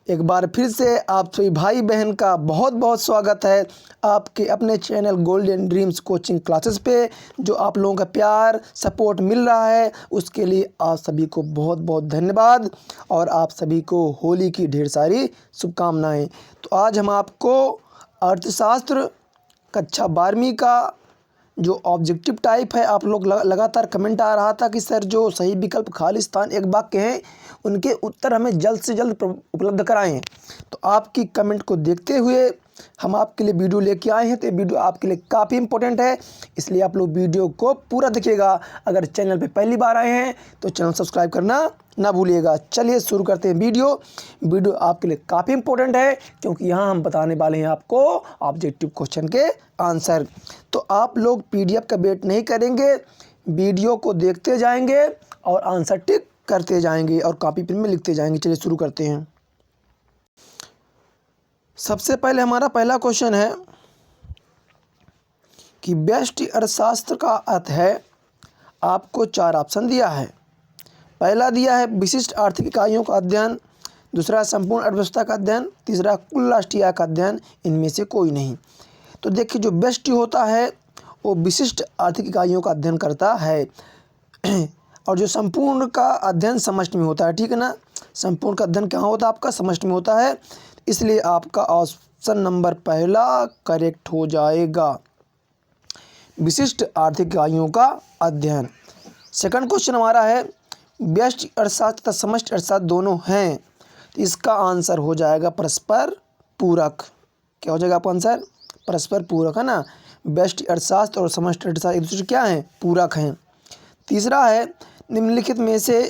एक बार फिर से आप सभी भाई बहन का बहुत बहुत स्वागत है आपके अपने channel golden dreams coaching classes पे। जो आप लोगों का प्यार सपोर्ट मिल रहा है उसके लिए आप सभी को बहुत बहुत धन्यवाद और आप सभी को होली की ढेर सारी शुभकामनाएं। तो आज हम आपको अर्थशास्त्र कक्षा 12वीं का जो ऑब्जेक्टिव टाइप है, आप लोग लगातार कमेंट आ रहा था कि सर जो सही विकल्प खाली स्थान एक वाक्य हैं उनके उत्तर हमें जल्द से जल्द उपलब्ध कराएं। तो आपकी कमेंट को देखते हुए हम आपके लिए वीडियो लेके आए हैं। तो ये वीडियो आपके लिए काफ़ी इंपॉर्टेंट है, इसलिए आप लोग वीडियो को पूरा देखिएगा। अगर चैनल पे पहली बार आए हैं तो चैनल सब्सक्राइब करना ना भूलिएगा। चलिए शुरू करते हैं वीडियो आपके लिए काफ़ी इंपॉर्टेंट है क्योंकि यहाँ हम बताने वाले हैं आपको ऑब्जेक्टिव क्वेश्चन के आंसर। तो आप लोग PDF का वेट नहीं करेंगे, वीडियो को देखते जाएंगे और आंसर टिक करते जाएंगे और कॉपी पेन में लिखते जाएंगे। चलिए शुरू करते हैं। सबसे पहले हमारा पहला क्वेश्चन है कि व्यष्टि अर्थशास्त्र का अर्थ है। आपको 4 ऑप्शन दिया है। पहला दिया है विशिष्ट आर्थिक इकाइयों का अध्ययन, दूसरा संपूर्ण अर्थव्यवस्था का अध्ययन, तीसरा कुल राष्ट्रीय आय का अध्ययन, इनमें से कोई नहीं। तो देखिए जो व्यष्टि होता है वो विशिष्ट आर्थिक इकाइयों का अध्ययन करता है और जो संपूर्ण का अध्ययन समष्टि में होता है। ठीक है ना, संपूर्ण का अध्ययन कहाँ होता है? आपका समष्टि में होता है। इसलिए आपका ऑप्शन नंबर पहला करेक्ट हो जाएगा, विशिष्ट आर्थिक इकाइयों का अध्ययन। सेकंड क्वेश्चन हमारा है व्यष्टि अर्थशास्त्र तथा समष्टि अर्थशास्त्र दोनों हैं, तो इसका आंसर हो जाएगा परस्पर पूरक। क्या हो जाएगा आपका आंसर? परस्पर पूरक, है ना। व्यष्टि अर्थशास्त्र और समष्टि अर्थशास्त्र एक दूसरे क्या हैं? पूरक हैं। तीसरा है निम्नलिखित में से,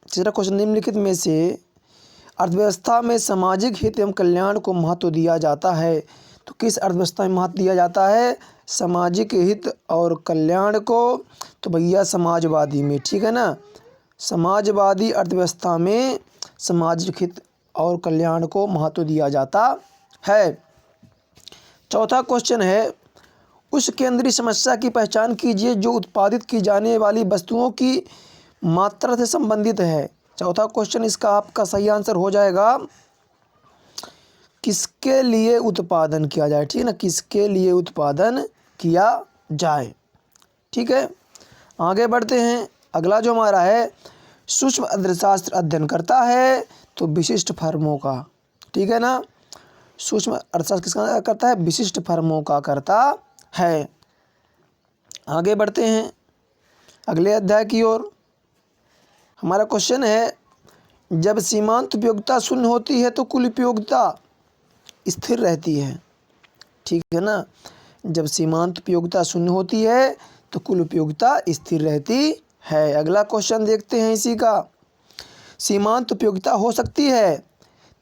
तीसरा क्वेश्चन, निम्नलिखित में से अर्थव्यवस्था में सामाजिक हित एवं कल्याण को महत्व दिया जाता है। तो किस अर्थव्यवस्था में महत्व दिया जाता है? सामाजिक हित और कल्याण को। तो भैया समाजवादी में। ठीक है ना, समाजवादी अर्थव्यवस्था में सामाजिक हित और कल्याण को महत्व दिया जाता है। चौथा क्वेश्चन है उस केंद्रीय समस्या की पहचान कीजिए जो उत्पादित की जाने वाली वस्तुओं की मात्रा से संबंधित है। चौथा क्वेश्चन इसका आपका सही आंसर हो जाएगा किसके लिए उत्पादन किया जाए। ठीक है ना, किसके लिए उत्पादन किया जाए। ठीक है, आगे बढ़ते हैं। अगला जो हमारा है सूक्ष्म अर्थशास्त्र अध्ययन करता है तो विशिष्ट फर्मों का। ठीक है ना, सूक्ष्म अर्थशास्त्र किसका करता है? विशिष्ट फर्मों का करता है। आगे बढ़ते हैं अगले अध्याय की ओर। हमारा क्वेश्चन है जब सीमांत उपयोगिता शून्य होती है तो कुल उपयोगिता स्थिर रहती है। ठीक है ना, जब सीमांत उपयोगिता शून्य होती है तो कुल उपयोगिता स्थिर रहती है। अगला क्वेश्चन देखते हैं इसी का। सीमांत उपयोगिता हो सकती है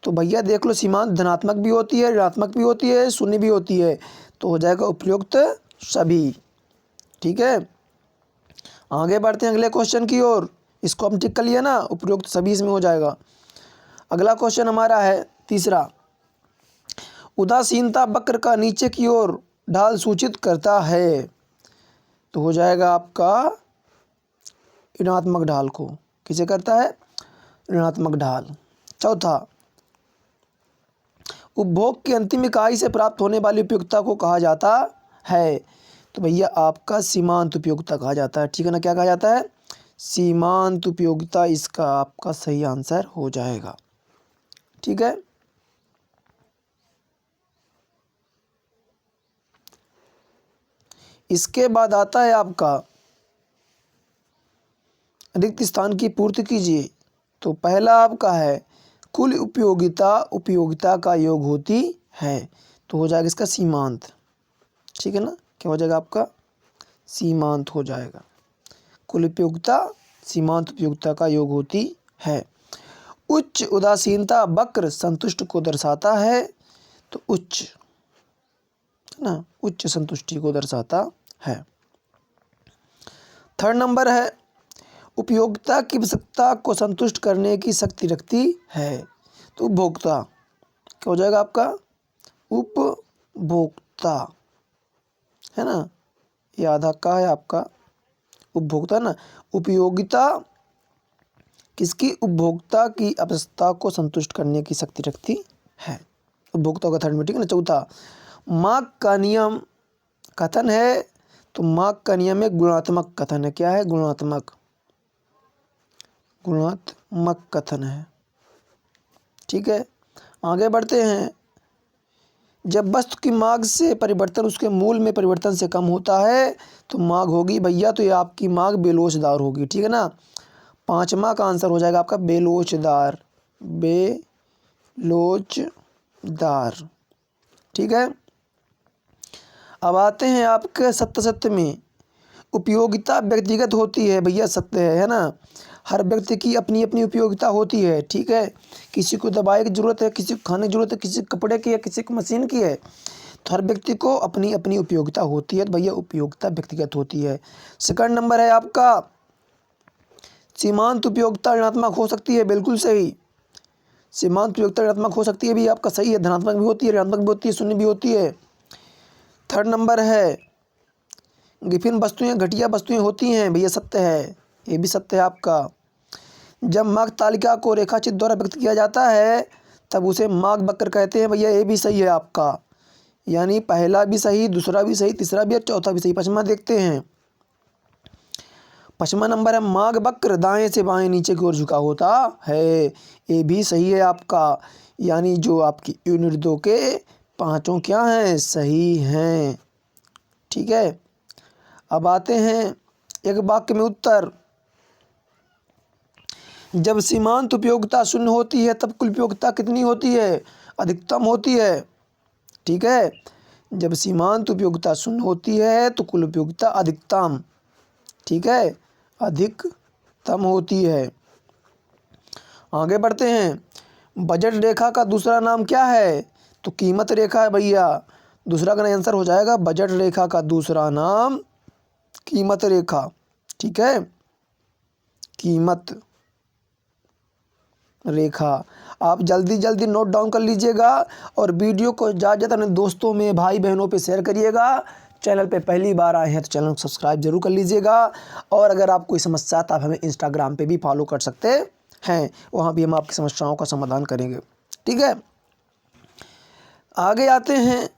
तो भैया देख लो, सीमांत धनात्मक भी होती है, ऋणात्मक भी होती है, शून्य भी होती है। तो हो जाएगा उपयुक्त सभी। ठीक है, आगे बढ़ते हैं अगले क्वेश्चन की ओर। इसको हम टिक कर लिया ना, उपयुक्त सभी इसमें हो जाएगा। अगला क्वेश्चन हमारा है तीसरा, उदासीनता वक्र का नीचे की ओर ढाल सूचित करता है। तो हो जाएगा आपका ऋणात्मक ढाल को। किसे करता है? ऋणात्मक ढाल। चौथा, उपभोग की अंतिम इकाई से प्राप्त होने वाली उपयोगिता को कहा जाता है। तो भैया आपका सीमांत उपयोगिता कहा जाता है। ठीक है ना, क्या कहा जाता है? सीमांत उपयोगिता इसका आपका सही आंसर हो जाएगा। ठीक है, इसके बाद आता है आपका रिक्त स्थान की पूर्ति कीजिए। तो पहला आपका है कुल उपयोगिता उपयोगिता का योग होती है। तो हो जाएगा इसका सीमांत। ठीक है ना, क्या हो जाएगा आपका? सीमांत हो जाएगा। कुल उपयोगिता सीमांत उपयोगिता का योग होती है। उच्च उदासीनता वक्र संतुष्ट को दर्शाता है। तो उच्च, है ना, उच्च संतुष्टि को दर्शाता है। थर्ड नंबर है उपयोगिता की आवश्यकता को संतुष्ट करने की शक्ति रखती है। तो उपभोक्ता क्या हो जाएगा आपका? उपभोक्ता, है ना, ये आधा का है आपका उपभोक्ता ना। उपयोगिता किसकी? उपभोक्ता की आवश्यकता को संतुष्ट करने की शक्ति रखती है। उपभोक्ता का थर्ड में, ठीक है ना। चौथा, मार्क का नियम कथन है, तो मार्क का नियम एक गुणात्मक कथन है। क्या है? गुणात्मक कथन है, ठीक है। आगे बढ़ते हैं। जब वस्तु की मांग से परिवर्तन उसके मूल में परिवर्तन से कम होता है तो मांग होगी भैया, तो ये आपकी मांग बेलोचदार होगी, ठीक है ना। पांचवा का आंसर हो जाएगा आपका बेलोचदार, बेलोचदार, ठीक है। अब आते हैं आपके सत्य में। उपयोगिता व्यक्तिगत होती है भैया, सत्य है ना। हर व्यक्ति की अपनी अपनी उपयोगिता होती है, ठीक है। किसी को दवाई की ज़रूरत है, किसी को खाने की ज़रूरत है, किसी को कपड़े की है, किसी को मशीन की है। तो हर व्यक्ति को अपनी अपनी उपयोगिता होती है, तो भैया उपयोगिता व्यक्तिगत होती है। सेकंड नंबर है आपका सीमांत उपयोगिता ऋणात्मक हो सकती है, बिल्कुल सही। सीमांत उपयोगिता ऋणात्मक हो सकती है भी, आपका सही है। धनात्मक भी होती है, ऋणात्मक भी होती है, शून्य भी होती है। थर्ड नंबर है विभिन्न वस्तुएं घटिया वस्तुएं होती हैं, भैया सत्य है, ये भी सत्य है आपका। जब मार्ग तालिका को रेखाचित्र द्वारा व्यक्त किया जाता है तब उसे मार्ग वक्र कहते हैं, भैया ये भी सही है आपका। यानी पहला भी सही, दूसरा भी सही, तीसरा भी और चौथा भी सही। पचमा देखते हैं। पचमा नंबर है मार्ग वक्र दाएं से बाएं नीचे की ओर झुका होता है, ये भी सही है आपका। यानी जो आपकी यूनिट 2 के पांचों क्या हैं? सही हैं, ठीक है। अब आते हैं एक वाक्य में उत्तर। जब सीमांत उपयोगिता शून्य होती है तब कुल उपयोगिता कितनी होती है? अधिकतम होती है, ठीक है। जब सीमांत उपयोगिता शून्य होती है तो कुल उपयोगिता अधिकतम, ठीक है, अधिकतम होती है। आगे बढ़ते हैं। बजट रेखा का दूसरा नाम क्या है? तो कीमत रेखा है भैया। दूसरा का आंसर हो जाएगा बजट रेखा का दूसरा नाम कीमत रेखा, ठीक है, कीमत रेखा। आप जल्दी जल्दी नोट डाउन कर लीजिएगा और वीडियो को ज़्यादा ज़्यादा अपने दोस्तों में, भाई बहनों पे शेयर करिएगा। चैनल पे पहली बार आए हैं तो चैनल को सब्सक्राइब जरूर कर लीजिएगा। और अगर आप कोई समस्या है तो आप हमें इंस्टाग्राम पे भी फॉलो कर सकते हैं, वहाँ भी हम आपकी समस्याओं का समाधान करेंगे, ठीक है। आगे आते हैं।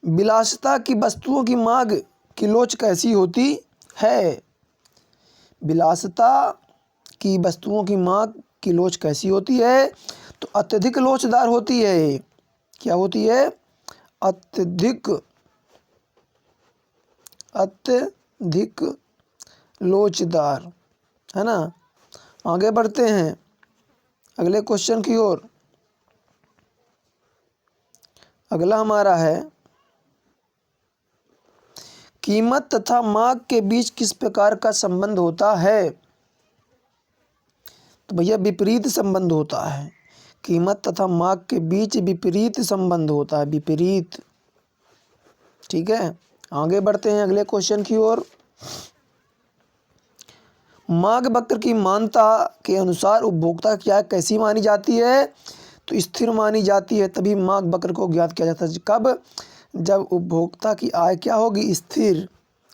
विलासिता की वस्तुओं की मांग की लोच कैसी होती है? विलासिता की वस्तुओं की मांग की लोच कैसी होती है? तो अत्यधिक लोचदार होती है। क्या होती है? अत्यधिक लोचदार, है ना। आगे बढ़ते हैं अगले क्वेश्चन की ओर। अगला हमारा है कीमत तथा मांग के बीच किस प्रकार का संबंध होता है? तो भैया विपरीत संबंध होता है। कीमत तथा मांग के बीच विपरीत संबंध होता है, विपरीत, ठीक है। आगे बढ़ते हैं अगले क्वेश्चन की ओर। मांग वक्र की मान्यता के अनुसार उपभोक्ता की आय कैसी मानी जाती है? तो स्थिर मानी जाती है, तभी मांग वक्र को ज्ञात किया जाता है। कब? जब उपभोक्ता की आय क्या होगी? स्थिर।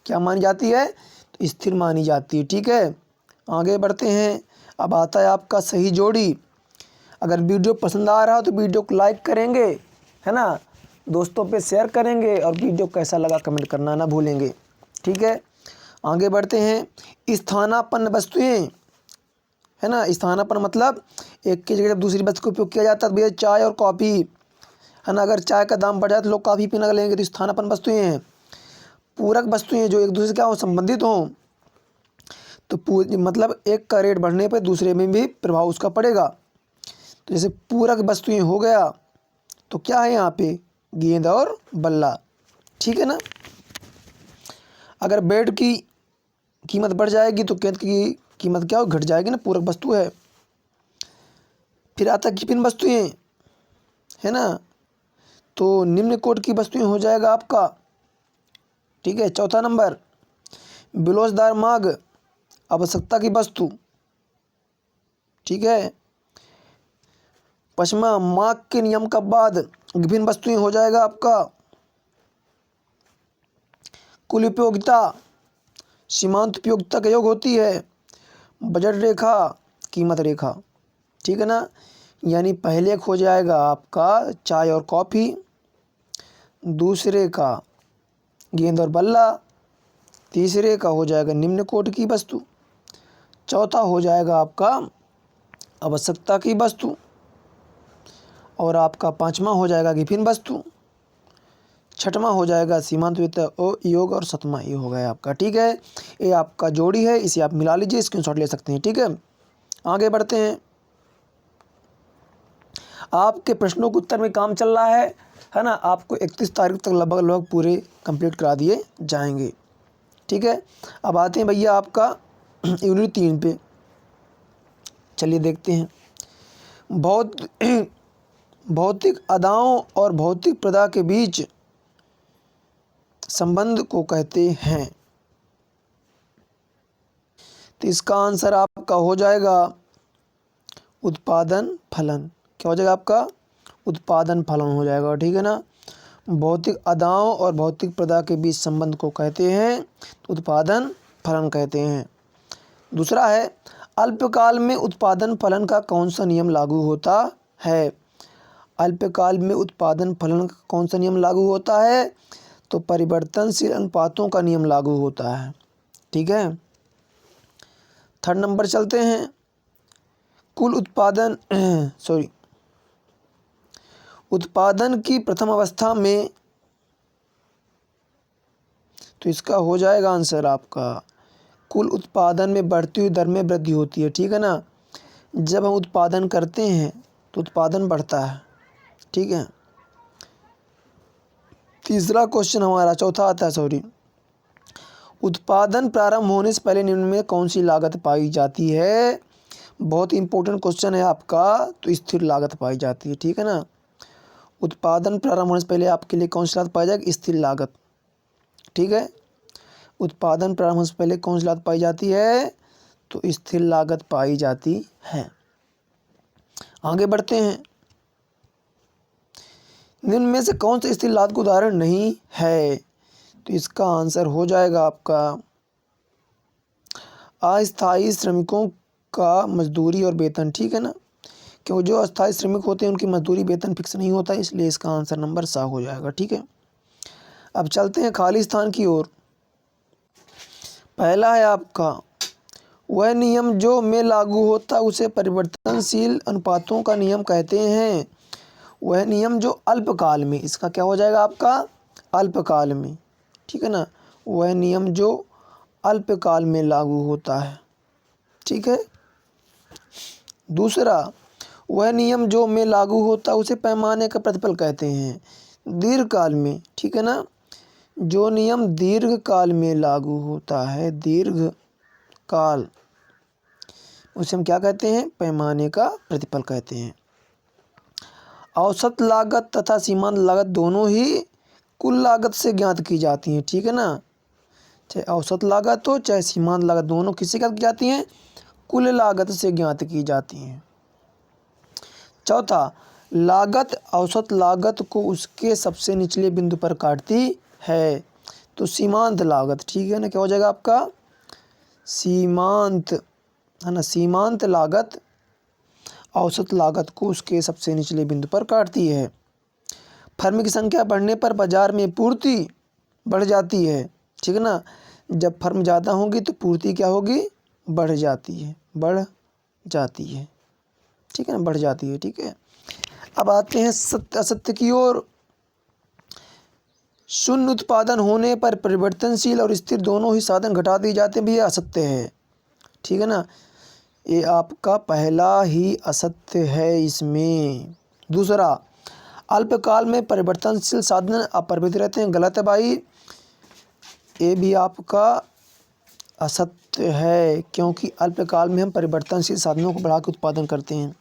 क्या मानी जाती है? तो स्थिर मानी जाती है, ठीक है। आगे बढ़ते हैं। अब आता है आपका सही जोड़ी। अगर वीडियो पसंद आ रहा हो तो वीडियो को लाइक करेंगे, है ना, दोस्तों पे शेयर करेंगे और वीडियो कैसा लगा कमेंट करना ना भूलेंगे, ठीक है। आगे बढ़ते हैं। स्थानापन्न वस्तुएं, है ना। स्थानापन्न मतलब एक की जगह जब दूसरी वस्तु का उपयोग किया जाता है, तो भैया चाय और कॉफ़ी, है ना। अगर चाय का दाम बढ़ जाए तो लोग कॉफ़ी पीना लगेंगे, तो स्थानापन्न वस्तुएं हैं। पूरक वस्तुएं जो एक दूसरे से क्या हो? संबंधित हों, तो मतलब एक का रेट बढ़ने पर दूसरे में भी प्रभाव उसका पड़ेगा। तो जैसे पूरक वस्तुएं हो गया, तो क्या है यहाँ पे? गेंद और बल्ला, ठीक है ना। अगर बेड की कीमत बढ़ जाएगी तो गेंद की कीमत क्या हो? घट जाएगी ना, पूरक वस्तु है। फिर आता है विभिन्न वस्तुएं, है ना, तो निम्न कोट की वस्तुएं हो जाएगा आपका, ठीक है। चौथा नंबर बिलोचदार मांग आवश्यकता की वस्तु, ठीक है। पचमा मांग के नियम का बाद विभिन्न वस्तुएं हो जाएगा आपका कुल उपयोगिता सीमांत उपयोगिता का योग होती है। बजट रेखा, कीमत रेखा, ठीक है ना। यानी पहले हो जाएगा आपका चाय और कॉफ़ी, दूसरे का गेंद और बल्ला, तीसरे का हो जाएगा निम्न कोटि की वस्तु, चौथा हो जाएगा आपका आवश्यकता की वस्तु, और आपका पांचवा हो जाएगा विभिन्न वस्तु, छठवां हो जाएगा सीमांत योग, और सातवां ये हो गया आपका, ठीक है। ये आपका जोड़ी है, इसे आप मिला लीजिए, स्क्रीनशॉट ले सकते हैं, ठीक है। आगे बढ़ते हैं। आपके प्रश्नों के उत्तर में काम चल रहा है ना। आपको 31 तारीख तक लगभग पूरे कंप्लीट करा दिए जाएंगे, ठीक है। अब आते हैं भैया आपका यूनिट 3 पे, चलिए देखते हैं। भौतिक अदाओं और भौतिक प्रदा के बीच संबंध को कहते हैं। तो इसका आंसर आपका हो जाएगा उत्पादन फलन। क्या हो जाएगा आपका? उत्पादन फलन हो जाएगा, ठीक है ना। भौतिक अदाओं और भौतिक प्रदा के बीच संबंध को कहते हैं उत्पादन फलन कहते हैं। दूसरा है, अल्पकाल में उत्पादन फलन का कौन सा नियम लागू होता है? अल्पकाल में उत्पादन फलन का कौन सा नियम लागू होता है? तो परिवर्तनशील अनुपातों का नियम लागू होता है, ठीक है। थर्ड नंबर चलते हैं। कुल उत्पादन उत्पादन की प्रथम अवस्था में, तो इसका हो जाएगा आंसर आपका कुल उत्पादन में बढ़ती हुई दर में वृद्धि होती है, ठीक है ना। जब हम उत्पादन करते हैं तो उत्पादन बढ़ता है, ठीक है। तीसरा क्वेश्चन हमारा चौथा आता है, उत्पादन प्रारंभ होने से पहले निम्न में कौन सी लागत पाई जाती है? बहुत इंपॉर्टेंट क्वेश्चन है आपका। तो स्थिर लागत पाई जाती है, ठीक है ना। उत्पादन प्रारंभ होने से पहले आपके लिए कौन सी लागत पाई जाएगी? स्थिर लागत, ठीक है। उत्पादन प्रारंभ होने से पहले कौन सी लागत पाई जाती है? तो स्थिर लागत पाई जाती है। आगे बढ़ते हैं। निम्न में से कौन सा स्थिर लागत का उदाहरण नहीं है? तो इसका आंसर हो जाएगा आपका अस्थायी श्रमिकों का मजदूरी और वेतन, ठीक है ना। क्योंकि जो अस्थायी श्रमिक होते हैं उनकी मजदूरी वेतन फिक्स नहीं होता, इसलिए इसका आंसर नंबर सा हो जाएगा, ठीक है। अब चलते हैं खाली स्थान की ओर। पहला है आपका, वह नियम जो में लागू होता है उसे परिवर्तनशील अनुपातों का नियम कहते हैं। वह नियम जो अल्पकाल में, इसका क्या हो जाएगा आपका? अल्पकाल में, ठीक है ना। वह नियम जो अल्पकाल में लागू होता है, ठीक है। दूसरा, वह नियम जो में लागू होता है उसे पैमाने का प्रतिफल कहते हैं, दीर्घकाल में, ठीक है ना। जो नियम दीर्घकाल में लागू होता है, दीर्घकाल, उसे हम क्या कहते हैं? पैमाने का प्रतिफल कहते हैं। औसत लागत तथा सीमांत लागत दोनों ही कुल लागत से ज्ञात की जाती हैं, ठीक है ना। चाहे औसत लागत हो चाहे सीमांत लागत, दोनों किससे ज्ञात की जाती हैं? कुल लागत से ज्ञात की जाती हैं। चौथा, लागत औसत लागत को उसके सबसे निचले बिंदु पर काटती है, तो सीमांत लागत, ठीक है ना। क्या हो जाएगा आपका? सीमांत, है ना। सीमांत लागत औसत लागत को उसके सबसे निचले बिंदु पर काटती है। फर्म की संख्या बढ़ने पर बाजार में पूर्ति बढ़ जाती है, ठीक है ना। जब फर्म ज़्यादा होगी तो पूर्ति क्या होगी? बढ़ जाती है, बढ़ जाती है, ठीक है ना, बढ़ जाती है, ठीक है। अब आते हैं सत्य असत्य की ओर। शून्य उत्पादन होने पर परिवर्तनशील और स्थिर दोनों ही साधन घटा दिए जाते हैं, भी यह असत्य है, ठीक है ना। ये आपका पहला ही असत्य है इसमें। दूसरा, अल्पकाल में परिवर्तनशील साधन अपरिवर्तित रहते हैं, गलत है भाई। ये भी आपका असत्य है, क्योंकि अल्पकाल में हम परिवर्तनशील साधनों को बढ़ा के उत्पादन करते हैं।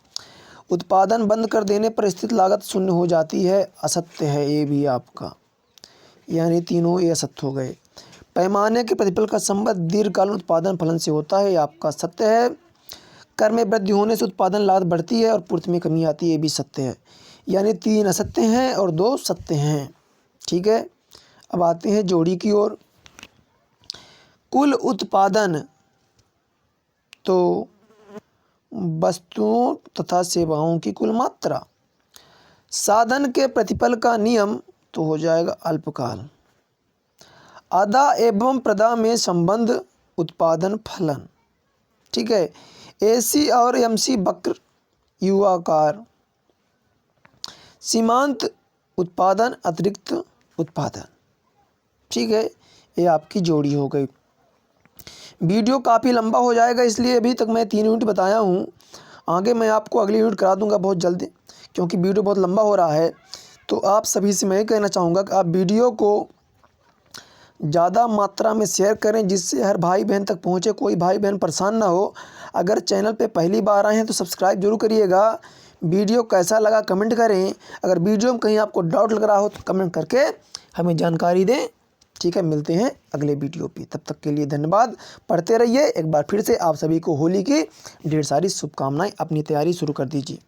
उत्पादन बंद कर देने पर स्थिर लागत शून्य हो जाती है, असत्य है ये भी आपका। यानी तीनों ये असत्य हो गए। पैमाने के प्रतिफल का संबंध दीर्घकालीन उत्पादन फलन से होता है, ये आपका सत्य है। कर में वृद्धि होने से उत्पादन लागत बढ़ती है और पूर्ति में कमी आती है, ये भी सत्य है। यानी 3 असत्य हैं और 2 सत्य हैं, ठीक है। अब आते हैं जोड़ी की ओर। कुल उत्पादन तो वस्तुओं तथा सेवाओं की कुल मात्रा। साधन के प्रतिफल का नियम तो हो जाएगा अल्पकाल। आदा एवं प्रदा में संबंध उत्पादन फलन। ठीक है, AC और MC वक्र युवाकार। सीमांत उत्पादन अतिरिक्त उत्पादन। ठीक है, ये आपकी जोड़ी हो गई। वीडियो काफ़ी लंबा हो जाएगा, इसलिए अभी तक मैं 3 यूनिट बताया हूँ। आगे मैं आपको अगली यूनिट करा दूंगा बहुत जल्दी, क्योंकि वीडियो बहुत लंबा हो रहा है। तो आप सभी से मैं ये कहना चाहूँगा कि आप वीडियो को ज़्यादा मात्रा में शेयर करें, जिससे हर भाई बहन तक पहुँचे, कोई भाई बहन परेशान ना हो। अगर चैनल पे पहली बार आए हैं तो सब्सक्राइब जरूर करिएगा। वीडियो कैसा लगा कमेंट करें। अगर वीडियो में कहीं आपको डाउट लग रहा हो तो कमेंट करके हमें जानकारी दें। ठीक है, मिलते हैं अगले वीडियो पे, तब तक के लिए धन्यवाद। पढ़ते रहिए। एक बार फिर से आप सभी को होली की ढेर सारी शुभकामनाएं। अपनी तैयारी शुरू कर दीजिए।